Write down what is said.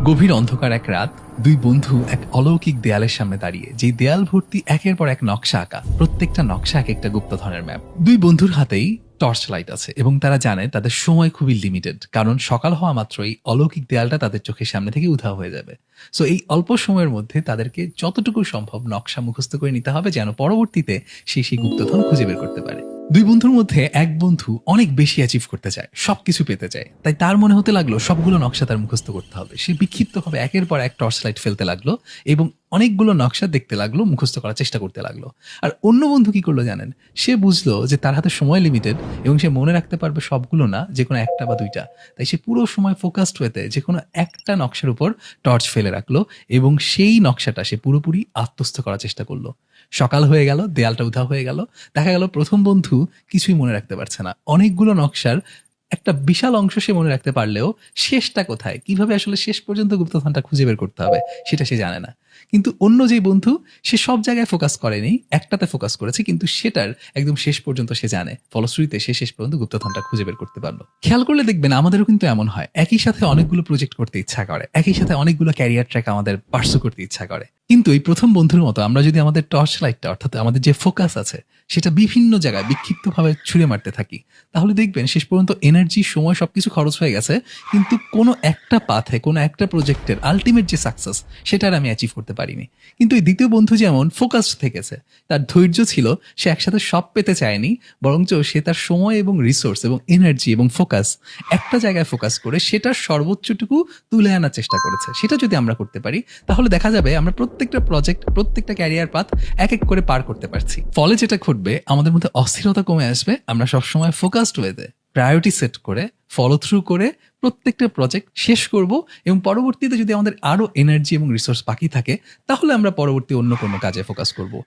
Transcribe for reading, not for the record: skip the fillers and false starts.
গভীর অন্ধকার এক রাত, দুই বন্ধু এক অলৌকিক দেয়ালের সামনে দাঁড়িয়ে, যেই দেয়াল ভর্তি একের পর এক নকশা আঁকা, প্রত্যেকটা নকশা এক একটা গুপ্তধনের ম্যাপ। দুই বন্ধুর হাতেই টর্চ লাইট আছে এবং তারা জানে তাদের সময় খুবই লিমিটেড, কারণ সকাল হওয়া মাত্রই অলৌকিক দেয়ালটা তাদের চোখের সামনে থেকে উধাও হয়ে যাবে। সো এই অল্প সময়ের মধ্যে তাদেরকে যতটুকু সম্ভব নকশা মুখস্থ করে নিতে হবে, যেন পরবর্তীতে সেই গুপ্তধন খুঁজে বের করতে পারে। দুই বন্ধুর মধ্যে এক বন্ধু অনেক বেশি অ্যাচিভ করতে চায়, সবকিছু পেতে চায়, তাই তার মনে হতে লাগলো সবগুলো নকশা তার মুখস্থ করতে হবে। সে বিক্ষিপ্তভাবে একের পর এক টর্চ লাইট ফেলতে লাগলো এবং অনেকগুলো নকশা দেখতে লাগলো, মুখস্থ করার চেষ্টা করতে লাগলো। আর অন্য বন্ধু কি করলো জানেন? সে বুঝলো যে তার হাতে সময় লিমিটেড এবং সে মনে রাখতে পারবে সবগুলো না, যে কোনো একটা বা দুইটা। তাই সে পুরো সময় ফোকাসড হতে যে কোনো একটা নকশার উপর টর্চ ফেলে রাখলো এবং সেই নকশাটা সে পুরোপুরি আত্মস্থ করার চেষ্টা করলো। সকাল হয়ে গেল, দেয়ালটা উধাও হয়ে গেল। দেখা গেল প্রথম বন্ধু কিছুই মনে রাখতে পারছে না। অনেকগুলো নকশার একটা বিশাল অংশ সে মনে রাখতে পারলেও শেষটা কোথায়, কিভাবে আসলে শেষ পর্যন্ত গুপ্তধনটা খুঁজে বের করতে হবে, সেটা সে জানে না। কিন্তু অন্য যে বন্ধু, সে সব জায়গায় ফোকাস করেনি, একটাতে ফোকাস করেছে, কিন্তু সেটার একদম শেষ পর্যন্ত সে জানে। ফলশ্রুতিতে সে শেষ পর্যন্ত গুপ্তধনটা খুঁজে বের করতে পারলো। খেয়াল করলে দেখবেন আমাদেরও কিন্তু এমন হয়, একই সাথে অনেকগুলো প্রজেক্ট করতে ইচ্ছা করে, একই সাথে অনেকগুলো ক্যারিয়ার ট্র্যাক আমাদের পার্সু করতে ইচ্ছা করে। কিন্তু এই প্রথম বন্ধুর মতো আমরা যদি আমাদের টর্চ লাইটটা, অর্থাৎ আমাদের যে ফোকাস আছে, সেটা বিভিন্ন জায়গায় বিক্ষিপ্তভাবে ছুঁড়ে মারতে থাকি, তাহলে দেখবেন শেষ পর্যন্ত এনার্জি, সময় সবকিছু খরচ হয়ে গেছে, কিন্তু কোনো একটা পাথে, কোনো একটা প্রজেক্টের আলটিমেট যে সাকসেস, সেটার আমি অ্যাচিভ করতে পারিনি। কিন্তু এই দ্বিতীয় বন্ধু যেমন ফোকাসড থেকেছে, তার ধৈর্য ছিল, সে একসাথে সব পেতে চায়নি, বরঞ্চ সে তার সময় এবং রিসোর্স এবং এনার্জি এবং ফোকাস একটা জায়গায় ফোকাস করে সেটার সর্বোচ্চটুকু তুলে আনার চেষ্টা করেছে। সেটা যদি আমরা করতে পারি, তাহলে দেখা যাবে আমরা প্রত্যেকটা প্রজেক্ট, প্রত্যেকটা ক্যারিয়ার পাথ এক এক করে পার করতে পারছি। ফলে যেটা ঘটবে, আমাদের মধ্যে অস্থিরতা কমে আসবে। আমরা সবসময় ফোকাসড ওয়েতে প্রায়োরিটি সেট করে, ফলো থ্রু করে প্রত্যেকটা প্রজেক্ট শেষ করব এবং পরবর্তীতে যদি আমাদের আরো এনার্জি এবং রিসোর্স বাকি থাকে, তাহলে আমরা পরবর্তী অন্য কোনো কাজে ফোকাস করব।